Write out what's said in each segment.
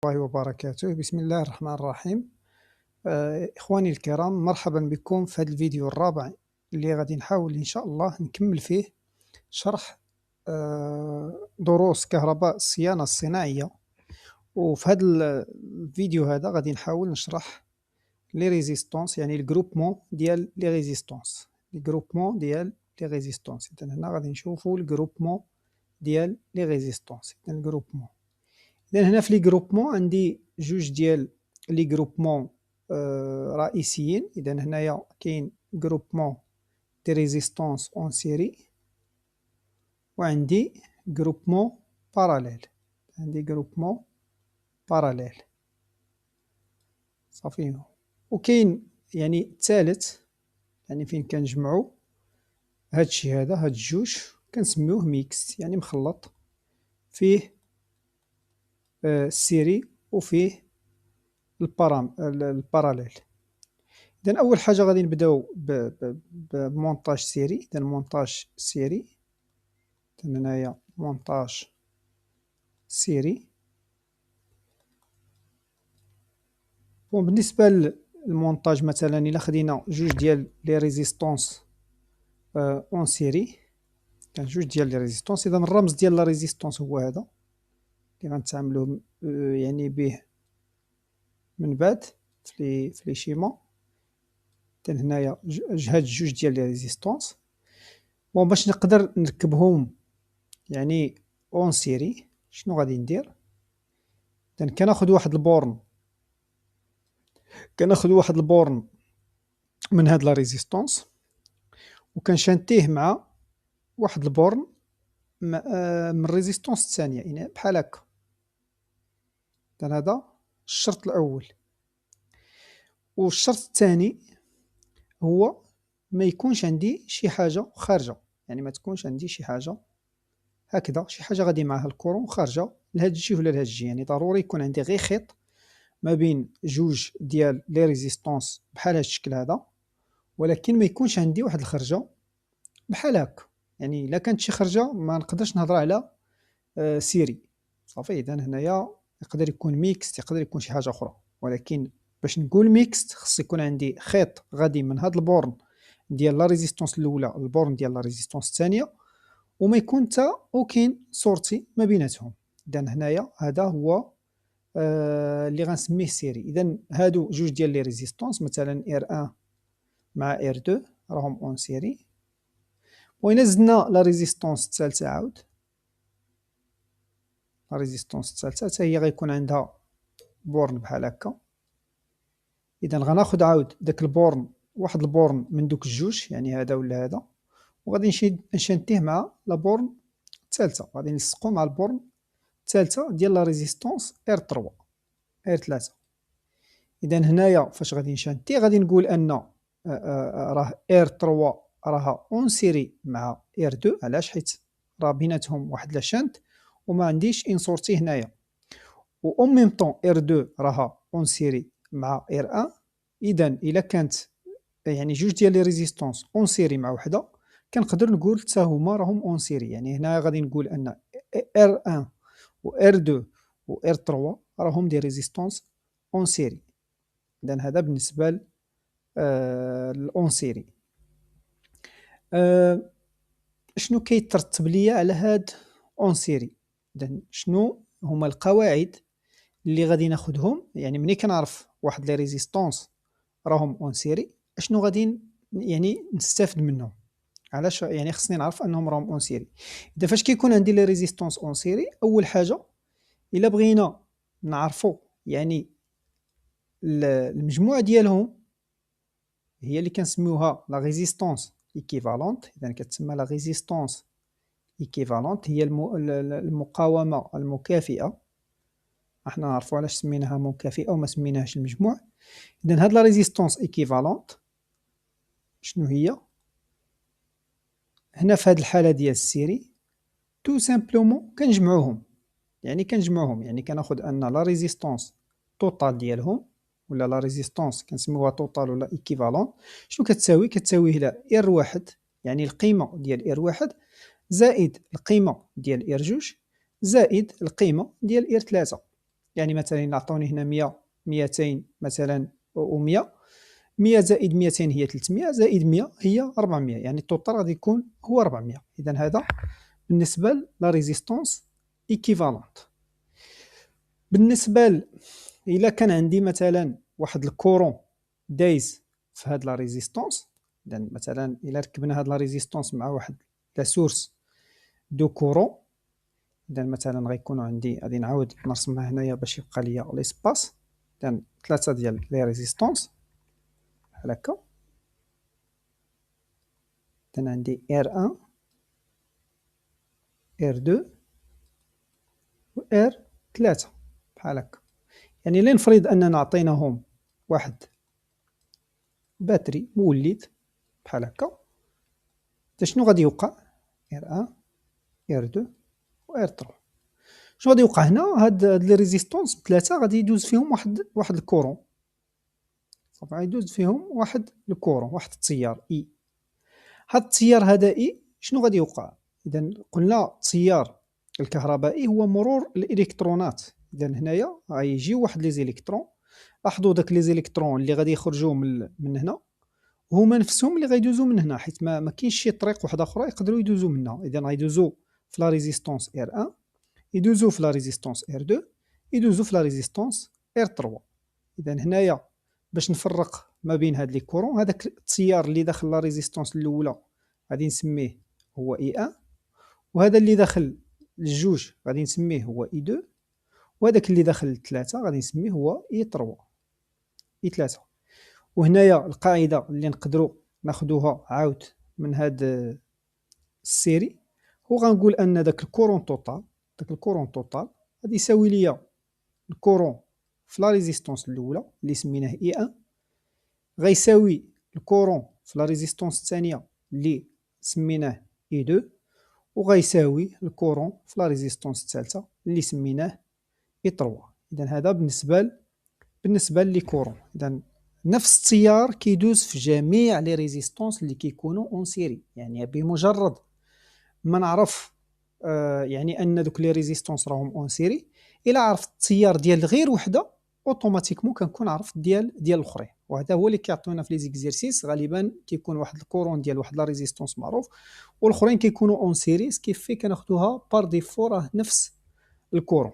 الله وبركاته. بسم الله الرحمن الرحيم. إخواني الكرام، مرحبا بكم في هذا الفيديو الرابع اللي غادي نحاول إن شاء الله نكمل فيه شرح دروس كهرباء الصيانة الصناعية. وفي هذا الفيديو هذا غادي نحاول نشرح لي ريزيستونس، يعني الجروبمون ديال لي ريزيستونس إذا هنا غادي نشوفوا الجروبمون ديال لي ريزيستونس. إذا هنا في لي جروبمون عندي جوج ديال لي جروبمون رئيسيين. إذا هنايا كاين جروبمون دي ريزيستونس اون سيري، وعندي جروبمون باراليل صافي. وكاين يعني الثالث، يعني فين كنجمعو هادشي هذا، هاد الجوج كنسميوه ميكس، يعني مخلط، فيه السيري وفيه الباراليل. إذا أول حاجة غادي نبداو بمونتاج سيري. إذا مونتاج سيري، هنايا مونتاج سيري. بالنسبة للمونتاج، مثلا إلا خدينا جوج ديال لي ريزيستونس اون سيري، كان جوج ديال لي ريزيستونس. إذا الرمز ديال لا ريزيستونس هو هذا اللي غنتعاملو يعني به من بعد في لي شيما. إذا هنايا هاد جوج ديال لي ريزيستونس، باش نقدر نركبهم يعني اون سيري، شنو غادي ندير؟ إذا كناخد واحد البورن من هاد لا ريزيستونس، وكنشانتيه مع واحد البورن من الريزيستونس الثانية، يعني بحال هكا. إذا هذا الشرط الأول. والشرط الثاني هو ما يكونش عندي شي حاجة خارجة، يعني ما تكونش عندي شي حاجة هكذا، شي حاجة غادي معها الكورون خارجة لهاد الجي ولا لهاد الجي. يعني ضروري يكون عندي غير خيط ما بين جوج ديال لي ريزيستونس بحال هاد الشكل هذا، ولكن ما يكونش عندي واحد الخرجة بحال هكا. يعني إلا كانت شي خرجة ما نقدرش نهضر على سيري صافي. إذا هنايا يقدر يكون ميكس، يقدر يكون شي حاجة أخرى، ولكن باش نقول ميكس خص يكون عندي خيط غادي من هاد البورن ديال لا ريزيستونس الأولى البورن ديال لا ريزيستونس الثانية، وما يكون حتى أوكين سورتي ما بيناتهم. إذا هنايا هذا هو اللي غنسميه سيري. إذا هادو جوج ديال لي ريزيستونس، مثلا R1 مع R2 راهم اون سيري. وإلا زدنا لا ريزيستونس الثالثة عاود، لا ريزيستونس الثالثة حتى هي غيكون عندها بورن بحال هكا. إذا غناخد عاود داك البورن، واحد البورن من دوك الجوج، يعني هذا ولا هذا، وغادي نشانتيه مع لا بورن الثالثة، غادي نلصقو مع البورن الثالثة ديال لا ريزيستونس R3. إذا هنايا فاش غادي نشانتي غادي نقول أن راه R3 راها اون سيري مع R2. علاش؟ حيت راه بيناتهم واحد لاشانت وما عنديش ان سورتي هنايا. و اون ميم طون R2 راها اون سيري مع R1. إذا إلا كانت يعني جوج ديال لي ريزيستونس اون سيري مع وحدة، كنقدر نقول حتى هما راهم اون سيري. يعني هنا غادي نقول أن R1 و R2 و R3 راهم دي ريزيستونس اون سيري. إذا هذا بالنسبة للأون سيري. شنو كيترتب ليا على هاد اون سيري؟ إذا شنو هما القواعد اللي غادي ناخدهم؟ يعني ملي كنعرف واحد لي ريزيستونس راهم اون سيري، اشنو غادي يعني نستافد منهم؟ علاش يعني خصني نعرف انهم راهم اون سيري؟ اذا فاش كيكون عندي لي ريزيستونس اون سيري، اول حاجه الا بغينا نعرفوا يعني المجموع ديالهم، هي اللي كنسميوها لا ريزيستونس ايكيفالونت. اذا كتسمى لا ريزيستونس ايكيفالونت هي المقاومه المكافئه. احنا نعرفوا علاش سميناها مكافئه وما سميناهاش المجموع. اذا هاد لا ريزيستونس ايكيفالونت شنو هي؟ هنا في هاد الحاله ديال السيري تو سامبلومون كنجمعوهم، يعني كناخد ان لا ريزيستونس توتال ديالهم، ولا لا ريزيستونس كنسميوها توتال ولا ايكيفالون. شنو كتساوي؟ كتساوي هنا R1، يعني القيمه ديال R1 زائد القيمه ديال R2 زائد القيمه ديال R3. يعني مثلا إلا عطاوني هنا 100 200 مثلا و100، 100 زائد 200 هي 300 زائد 100 هي 400، يعني التوتال غادي يكون هو 400. إذا هذا بالنسبة لا ريزيستونس إيكيفالونت. بالنسبة إلا كان عندي مثلا واحد الكورون دايز في هاد لا ريزيستونس، إذا مثلا إلا ركبنا هاد لا ريزيستونس مع واحد لا سورس دو كورون، إذا مثلا غيكونوا عندي، غادي نعاود نرسمها هنايا باش يبقى ليا ليسباس. إذا 3 ديال لي ريزيستونس بحال هكا. إذا عندي R1 R2 و R3 بحال هكا. يعني لنفرض أننا عطيناهم واحد باتري مولد بحال هكا، شنو غادي يوقع؟ R1 R2 و R3. شنو غادي يوقع هنا؟ هاد لي ريزيستونس بثلاثة غادي يدوز فيهم واحد الكورون، صافي غيدوز فيهم واحد الكورون، واحد التيار إي. هاد التيار هذا إي شنو غادي يوقع؟ إذا قلنا التيار الكهربائي هو مرور الإلكترونات. إذا هنايا غيجيو واحد لي زيليكترون، لاحظوا داك لي زيليكترون اللي غادي يخرجوا من هنا هما نفسهم اللي غيدوزوا من هنا، حيت ما كاينش شي طريق واحده اخرى يقدروا يدوزوا منها. اذا غيدوزوا في لا ريزيستونس R1، يدوزوا في لا ريزيستونس R2، يدوزوا في لا ريزيستونس R3. اذا هنايا باش نفرق ما بين هاد لي كورون، هذاك التيار اللي داخل لا ريزيستونس الاولى غادي نسميه هو I1، وهذا اللي داخل الجوج غادي نسميه هو I2، وهذاك اللي داخل الثلاثه غادي نسميه هو I3 I3. وهنايا القاعده اللي نقدروا ناخذوها عاود من هاد السيري، هو غنقول ان داك الكورون توتال غادي يساوي ليا الكورون في لا ريزيستونس الاولى اللي سميناه I1 غيساوي الكورون في لا ريزيستونس الثانيه اللي سميناه I2، وغيساوي الكورون في لا ريزيستونس الثالثه اللي سميناه I3. اذا هذا بالنسبه لي كورون. اذا نفس التيار كيدوز في جميع لي ريزيستونس اللي كيكونوا اون سيري. يعني بمجرد ما نعرف يعني ان دوك لي ريزيستونس راهم اون سيري، الا عرفت التيار ديال غير وحده اوتوماتيكمون كنكون عرفت ديال الاخرين. وهذا هو اللي كيعطيونا في لي زيكزيرسيس. غالبا كيكون واحد الكورون ديال واحد لا ريزيستونس معروف، والاخرين كيكونوا اون سيري، سكيفي كناخذوها بار ديفو راه نفس الكورون.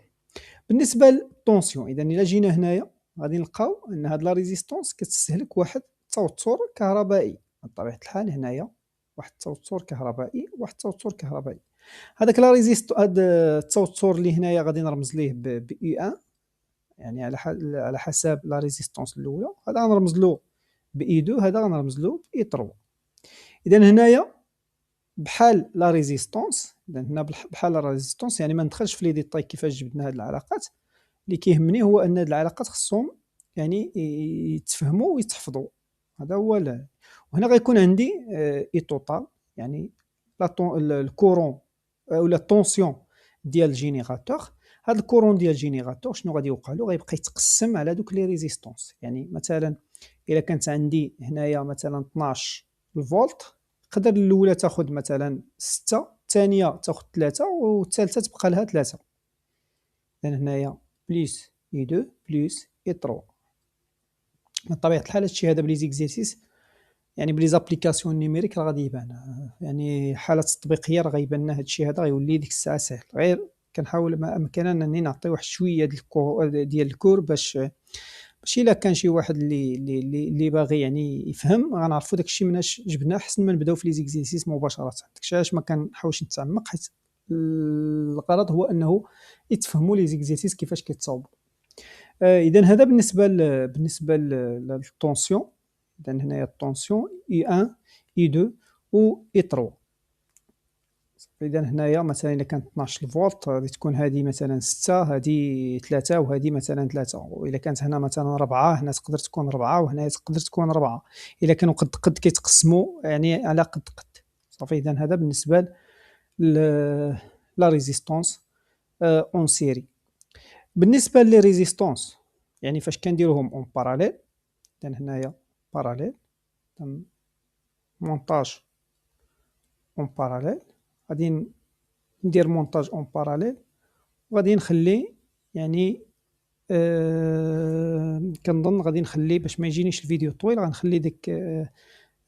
بالنسبه للطونسيون، اذا الا جينا هنايا غادي نلقاو ان هاد لا ريزيستونس كتستهلك واحد التوتر كهربائي. بطبيعه الحال هنايا واحد التوتر كهربائي، هذاك لا هاد التوتر اللي هنايا غادي نرمز ليه ب U1، يعني على حساب لا ريزيستونس الاولى. هذا غنرمز له ب E2، هذا غنرمز له ب E3. اذا هنايا بحال لا ريزيستونس، اذا هنا بحال لا ريزيستونس، يعني ما ندخلش في لي ديتاي كيفاش جبدنا هاد العلاقات. اللي كيهمني هو ان هاد العلاقات خصهم يعني يتفهموا ويتحفظوا. هذا هو وهنا غيكون عندي اي توتال، يعني الكورون ولا الطونسيون ديال الجينيراتور. هذا الكورون ديال الجينيراتور شنو غادي يوقع له؟ غيبقى يتقسم على دوك لي ريزيستونس. يعني مثلا الا كانت عندي هنايا مثلا 12 فولت، نقدر الاولى تاخذ مثلا 6، الثانيه تاخذ 3، والثالثه تبقى لها 3. اذا هنايا بليس اي 2 بليس اي 3. بطبيعه الحال هادشي هذا بلي زيكزيرسيس، يعني بلي زابليكاسيون نيميريك راه غادي يبان. يعني حالات تطبيقيه راه غيبان لنا هادشي هذا، غيولي ديك الساعه ساهل. غير كنحاول ما امكن انني نعطي واحد شويه ديال الكور باش الا كان شي واحد اللي باغي يعني يفهم، غنعرفوا داكشي مناش جبناه، احسن ما نبداو في لي زيكزيرسيس مباشره. داكشي علاش ما كنحاولش نتعمق، حيت الغرض هو انه يتفهموا لي زيكزيرسيس كيفاش كيتصاوبوا. اذا هذا بالنسبه للطونسيون. اذا هنايا الطونسيون اي 1 اي 2 و اي 3. اذا هنايا مثلا الا كانت 12 فولت غادي تكون هذه مثلا 6، هذه 3، وهذه مثلا 3. واذا كانت هنا مثلا 4، هنا تقدر تكون 4، وهنا تقدر تكون 4. الا كانوا قد كيتقسموا يعني على قد. صافي. اذا هذا بالنسبه لا ريزيستونس اون سيري. بالنسبه لي ريزيستونس، يعني فاش كنديروهم اون باراليل. اذا هنايا باراليل، مونتاج اون باراليل، غادي ندير مونتاج اون باراليل، وغادي نخلي يعني كنظن غادي نخلي باش ما يجينيش الفيديو طويل، غنخلي ديك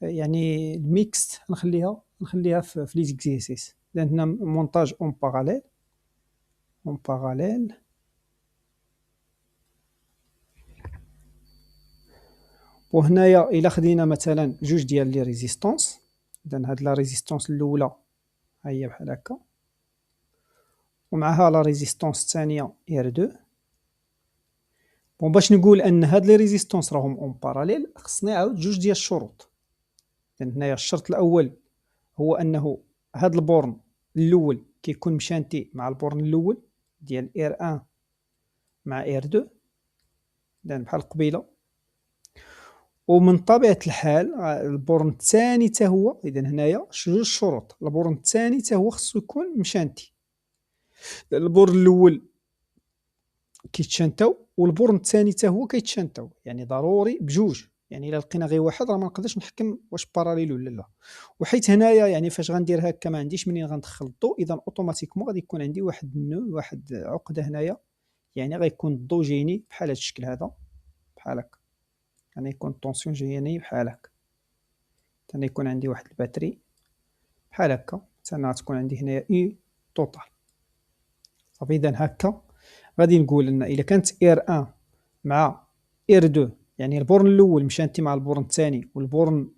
يعني الميكس نخليها في لي زيكزيرسيس. لان هنا مونتاج اون باراليل. وهنايا الا خدينا مثلا جوج ديال لي ريزيستونس، اذا هاد لا ريزيستونس الاولى ها هي بحال هكا، ومعها لا ريزيستونس الثانيه ار 2. بون باش نقول ان هاد لي ريزيستونس راهم اون باراليل، خصني نعاود جوج ديال الشروط. اذا هنايا الشرط الاول هو انه هاد البورن الاول كيكون مشانتي مع البورن الاول ديال ار 1 مع ار 2، اذا بحال قبيله. ومن طبيعه الحال البورن الثاني حتى هو، اذا هنايا جوج شروط، البورن الثاني حتى هو خصو يكون مشانتي. البورن الاول كيتشانتاو والبورن الثاني حتى هو كيتشانتاو، يعني ضروري بجوج. يعني الا لقينا غير واحد راه ما نقدرش نحكم واش باراليل ولا لا. وحيت هنايا يعني فاش غندير هكا ما عنديش منين غندخل الضوء، اذا اوتوماتيكمون غادي يكون عندي واحد عقده هنايا، يعني غيكون الضوء جايني بحال هذا الشكل هذا، بحال هكا. يعني يكون الطونسيون جايني بحال هكا، ثاني يكون عندي واحد الباتري بحال هكا، ثاني غتكون عندي هنايا اي توتال. صافي، اذا هكا غادي نقول ان الا كانت ار 1 مع ار 2، يعني البورن الاول مشانتي مع البورن الثاني، والبورن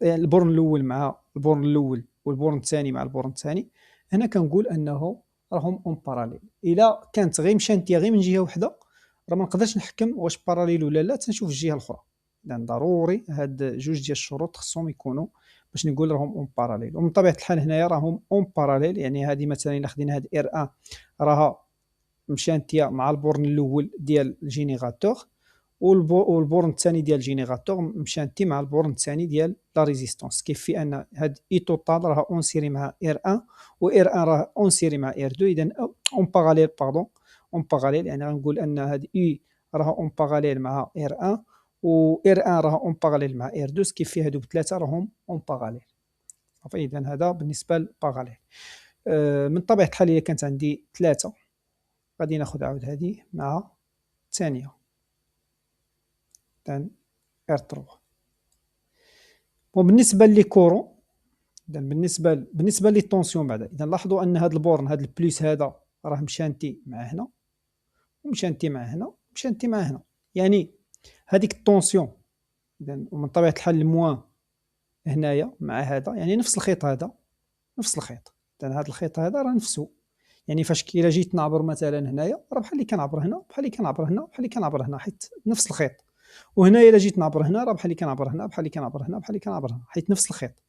البورن الاول مع البورن الاول، والبورن الثاني مع البورن الثاني، هنا كنقول انه راهم اون باراليل. الا كانت غير مشانتيه غير من جهه وحده، راه ما نقدرش نحكم واش باراليل ولا لا، تنشوف الجهه الاخرى. اذا ضروري هاد جوج ديال الشروط خصهم يكونوا باش نقول راهم اون باراليل. ومن طبيعه الحال هنايا راهم اون باراليل، يعني هذه مثلا الا خدينا هاد ار 1 راها مشانتيه مع البورن الاول ديال الجينيراتور، والبورن الثاني ديال الجينيراتور مشانتي مع البورن الثاني ديال لا ريزيستونس. كيف في ان هاد اي توتال راه اون سيري مع ار 1 و ار 1 راه اون سيري مع ار 2، اذا اون باراليل اون باراليل. يعني غنقول ان هاد اي راه اون باراليل مع ار 1 و ار 1 راه اون باراليل مع ار 2، كيف في هادو بثلاثه راهم اون باراليل. صافي، اذا هذا بالنسبه للباراليل. من طبيعه الحال الا كانت عندي ثلاثه غادي ناخذ عاود هذه مع الثانيه تاع R3. وبالنسبه لي كورون، اذا بالنسبه لي طونسيون بعدا، اذا لاحظوا ان هذا البورن هذا البليس هذا راه مشانتي مع هنا، ومشانتي مع هنا، ومشانتي مع هنا، يعني هذيك الطونسيون. اذا ومن طبيعه الحال الموان هنايا مع هذا، يعني نفس الخيط هذا، نفس الخيط. اذا هذا الخيط هذا راه نفسه، يعني فاش الا جيت نعبر مثلا هنايا راه بحال اللي كنعبر هنا، بحال اللي كنعبر هنا، بحال اللي كنعبر هنا، حيت نفس الخيط. وهنا الا جيت نعبر هنا راه بحال اللي كنعبر هنا، بحال اللي كنعبر هنا، بحال اللي كنعبر هنا، حيت نفس الخيط.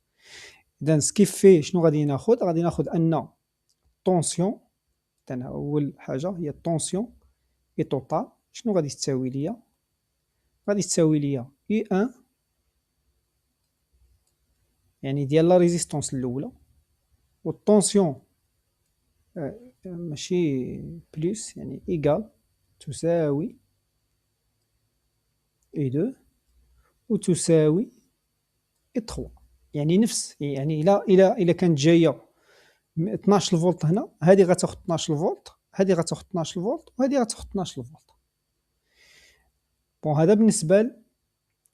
اذا سكيف فيه شنو غادي ناخذ ان طونسيون تاع اول حاجه هي الطونسيون اي توتال. شنو غادي تساوي ليا؟ غادي تساوي ليا اي 1 يعني ديال لا ريزيستونس الاولى، والطونسيون ماشي بلس، يعني ايكال تساوي اي 2 وتساوي اي 3. يعني نفس، يعني الا كانت جايه 12 فولت هنا، هذه غتاخذ 12 فولت، هذه غتاخذ 12 فولت، وهذه غتاخذ 12 فولت. بون هذا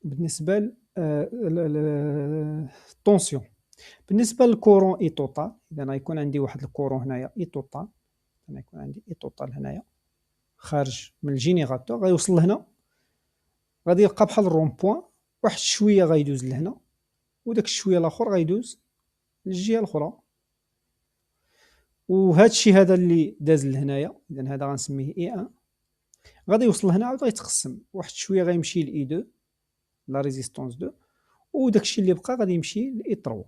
بالنسبه للطونسيون. بالنسبه للكورون اي توتال، اذا غيكون عندي واحد الكورون هنايا اي توتال، انا يكون عندي اي توتال هنايا خارج من الجينيراتور، غيوصل لهنا، غادي يلقى بحال الرون بوين، واحد شويه غيدوز لهنا، وداك الشويه الاخر غيدوز للجهه الاخرى. وهذا الشيء هذا اللي داز لهنايا، اذا هذا غنسميه اي 1، غادي يوصل هنا عاود غيتقسم، واحد شويه غيمشي لاي 2 لا ريزيستونس 2، وداك الشيء اللي بقى غادي يمشي لاي 3.